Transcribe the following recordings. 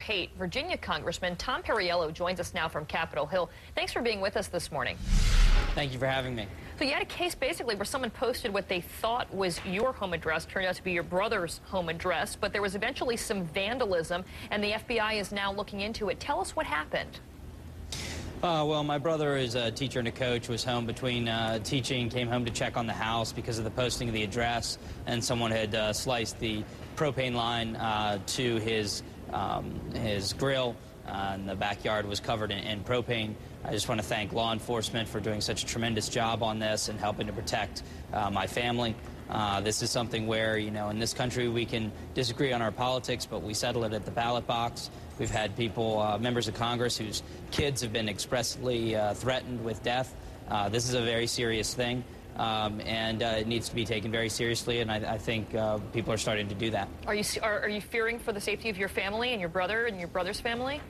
Hate. Virginia Congressman Tom Perriello joins us now from Capitol Hill. Thanks for being with us this morning. Thank you for having me. So you had a case basically where someone posted what they thought was your home address, turned out to be your brother's home address, but there was eventually some vandalism, and the FBI is now looking into it. Tell us what happened. Well, my brother is a teacher and a coach, was home between teaching, came home to check on the house because of the posting of the address, and someone had sliced the propane line to his grill, and the backyard was covered in propane. I just want to thank law enforcement for doing such a tremendous job on this and helping to protect my family. This is something where, you know, in this country we can disagree on our politics, but we settle it at the ballot box. We've had people, members of Congress, whose kids have been expressly threatened with death. This is a very serious thing, and it needs to be taken very seriously, and I think people are starting to do that. Are you fearing for the safety of your family and your brother's family?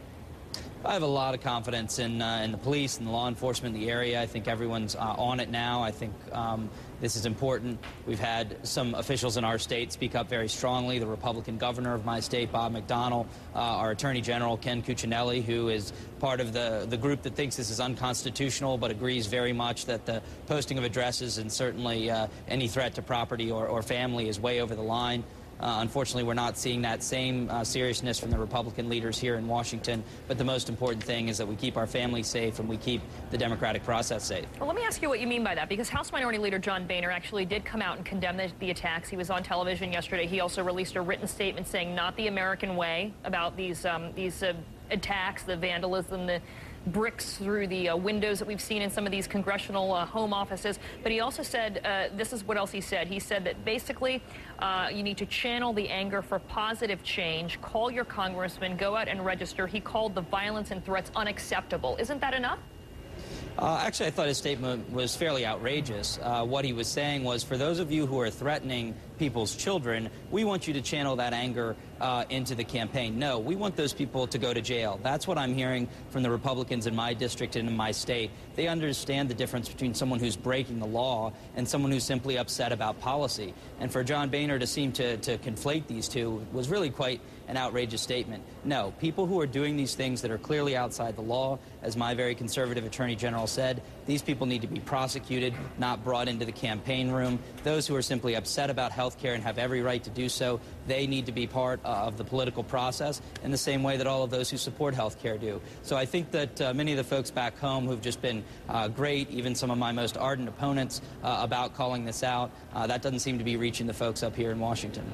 I have a lot of confidence in the police and the law enforcement in the area. I think everyone's on it now. I think this is important. We've had some officials in our state speak up very strongly. The Republican governor of my state, Bob McDonnell, our Attorney General, Ken Cuccinelli, who is part of the group that thinks this is unconstitutional but agrees very much that the posting of addresses and certainly any threat to property or family is way over the line. Unfortunately, we're not seeing that same seriousness from the Republican leaders here in Washington, but the most important thing is that we keep our families safe and we keep the democratic process safe. Well, let me ask you what you mean by that, because House Minority Leader John Boehner actually did come out and condemn the attacks. He was on television yesterday. He also released a written statement saying not the American way about these attacks, the vandalism, the bricks through the windows that we've seen in some of these congressional home offices. But he also said, this is what else he said. He said that basically you need to channel the anger for positive change, call your congressman, go out and register. He called the violence and threats unacceptable. Isn't that enough? Actually, I thought his statement was fairly outrageous. What he was saying was, for those of you who are threatening people's children, we want you to channel that anger into the campaign. No, we want those people to go to jail. That's what I'm hearing from the Republicans in my district and in my state. They understand the difference between someone who's breaking the law and someone who's simply upset about policy. And for John Boehner to seem to conflate these two was really quite an outrageous statement. No, people who are doing these things that are clearly outside the law, as my very conservative Attorney General said, these people need to be prosecuted, not brought into the campaign room. Those who are simply upset about health care and have every right to do so, they need to be part of the political process in the same way that all of those who support health care do. So I think that many of the folks back home who've just been great, even some of my most ardent opponents about calling this out, that doesn't seem to be reaching the folks up here in Washington.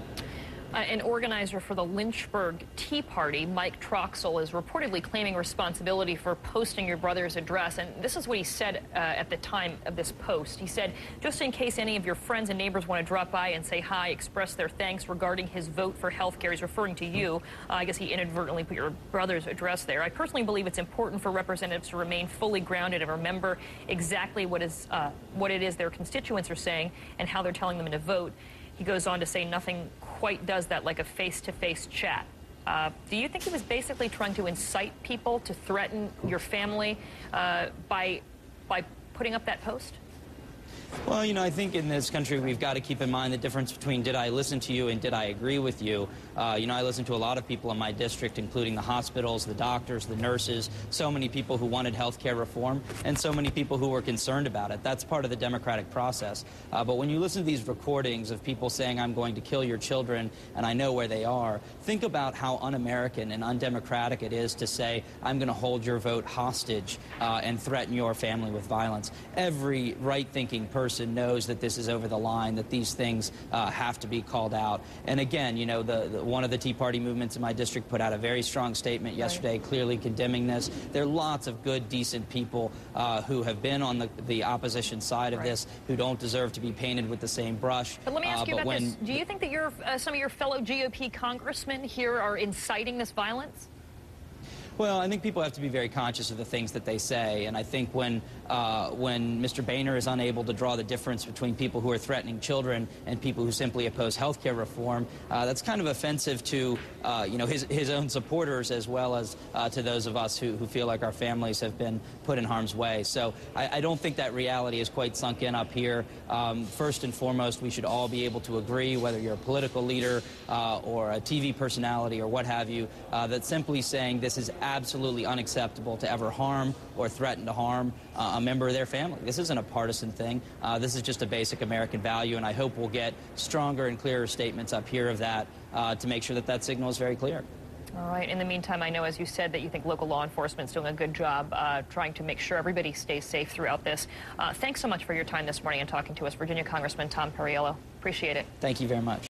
An organizer for the Lynchburg Tea Party, Mike Troxel, is reportedly claiming responsibility for posting your brother's address. And this is what he said at the time of this post. He said, just in case any of your friends and neighbors want to drop by and say hi, express their thanks regarding his vote for health care. He's referring to you. I guess he inadvertently put your brother's address there. I personally believe it's important for representatives to remain fully grounded and remember exactly what it is their constituents are saying and how they're telling them to vote. He goes on to say nothing quite does that like a face-to-face chat. Do you think he was basically trying to incite people to threaten your family by putting up that post? Well, you know, I think in this country we've got to keep in mind the difference between did I listen to you and did I agree with you. You know, I listen to a lot of people in my district, including the hospitals, the doctors, the nurses, so many people who wanted health care reform, and so many people who were concerned about it. That's part of the democratic process. But when you listen to these recordings of people saying, I'm going to kill your children and I know where they are, think about how un-American and undemocratic it is to say, I'm going to hold your vote hostage and threaten your family with violence. Every right-thinking person knows that this is over the line, that these things have to be called out. And again, you know, one of the Tea Party movements in my district put out a very strong statement yesterday, clearly condemning this. There are lots of good, decent people who have been on the opposition side of this, who don't deserve to be painted with the same brush. But let me ask you about this. Do you think that some of your fellow GOP congressmen here are inciting this violence? Well, I think people have to be very conscious of the things that they say, and I think when Mr. Boehner is unable to draw the difference between people who are threatening children and people who simply oppose health care reform, that's kind of offensive to his own supporters as well as to those of us who feel like our families have been put in harm's way. So I don't think that reality is quite sunk in up here. First and foremost, we should all be able to agree, whether you're a political leader or a TV personality or what have you, that simply saying this is absolutely unacceptable to ever harm or threaten to harm a member of their family. This isn't a partisan thing. This is just a basic American value, and I hope we'll get stronger and clearer statements up here of that to make sure that that signal is very clear. All right. In the meantime, I know, as you said, that you think local law enforcement is doing a good job trying to make sure everybody stays safe throughout this. Thanks so much for your time this morning and talking to us, Virginia Congressman Tom Perriello. Appreciate it. Thank you very much.